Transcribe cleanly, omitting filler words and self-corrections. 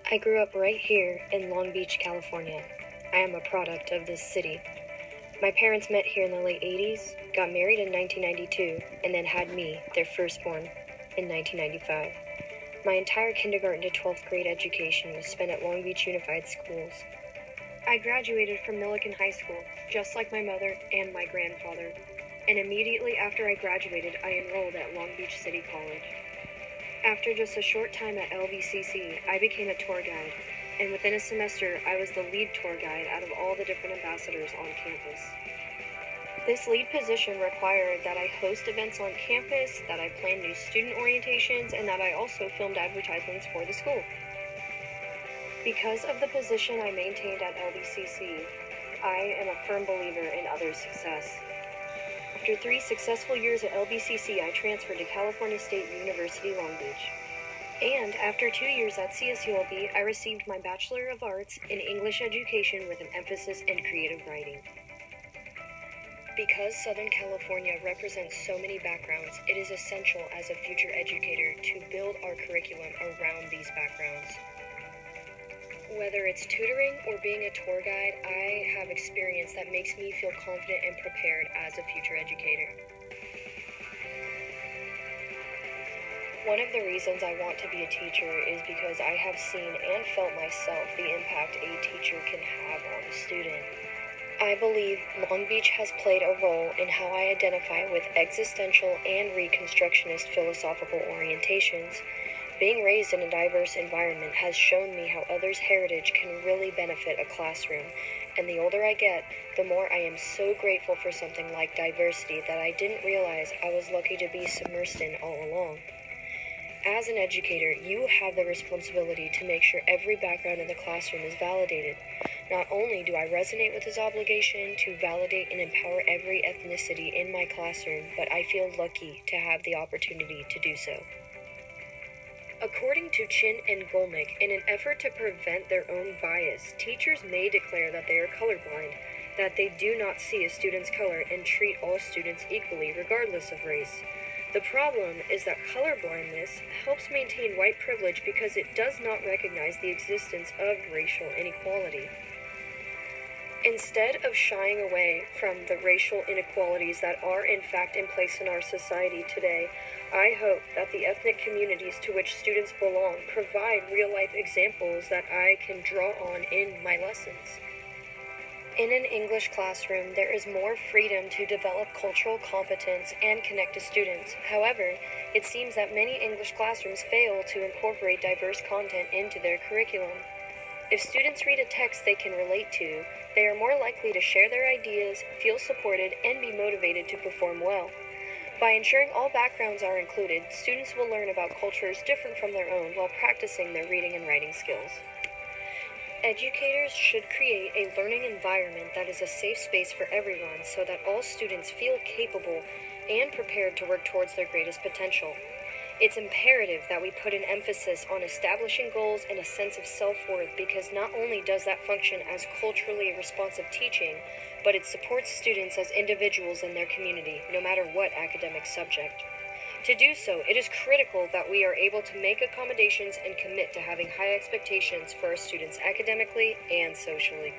I grew up right here in Long Beach, California. I am a product of this city. My parents met here in the late 80s, got married in 1992, and then had me, their firstborn, in 1995. My entire kindergarten to 12th grade education was spent at Long Beach Unified Schools. I graduated from Millikan High School, just like my mother and my grandfather, and immediately after I graduated, I enrolled at Long Beach City College. After just a short time at LVCC, I became a tour guide, and within a semester, I was the lead tour guide out of all the different ambassadors on campus. This lead position required that I host events on campus, that I plan new student orientations, and that I also filmed advertisements for the school. Because of the position I maintained at LVCC, I am a firm believer in others' success. After 3 successful years at LVCC, I transferred to California State University, Long Beach. And after 2 years at CSULB, I received my Bachelor of Arts in English Education with an emphasis in creative writing. Because Southern California represents so many backgrounds, it is essential as a future educator to build our curriculum around these backgrounds. Whether it's tutoring or being a tour guide, I have experience that makes me feel confident and prepared as a future educator. One of the reasons I want to be a teacher is because I have seen and felt myself the impact a teacher can have on a student. I believe Long Beach has played a role in how I identify with existential and reconstructionist philosophical orientations. Being raised in a diverse environment has shown me how others' heritage can really benefit a classroom, and the older I get, the more I am so grateful for something like diversity that I didn't realize I was lucky to be submersed in all along. As an educator, you have the responsibility to make sure every background in the classroom is validated. Not only do I resonate with this obligation to validate and empower every ethnicity in my classroom, but I feel lucky to have the opportunity to do so. According to Chin and Golnick, in an effort to prevent their own bias, teachers may declare that they are colorblind, that they do not see a student's color and treat all students equally regardless of race. The problem is that colorblindness helps maintain white privilege because it does not recognize the existence of racial inequality. Instead of shying away from the racial inequalities that are in fact in place in our society today, I hope that the ethnic communities to which students belong provide real-life examples that I can draw on in my lessons. In an English classroom, there is more freedom to develop cultural competence and connect to students. However, it seems that many English classrooms fail to incorporate diverse content into their curriculum. If students read a text they can relate to, they are more likely to share their ideas, feel supported, and be motivated to perform well. By ensuring all backgrounds are included, students will learn about cultures different from their own while practicing their reading and writing skills. Educators should create a learning environment that is a safe space for everyone so that all students feel capable and prepared to work towards their greatest potential. It's imperative that we put an emphasis on establishing goals and a sense of self-worth because not only does that function as culturally responsive teaching, but it supports students as individuals in their community, no matter what academic subject. To do so, it is critical that we are able to make accommodations and commit to having high expectations for our students academically and socially.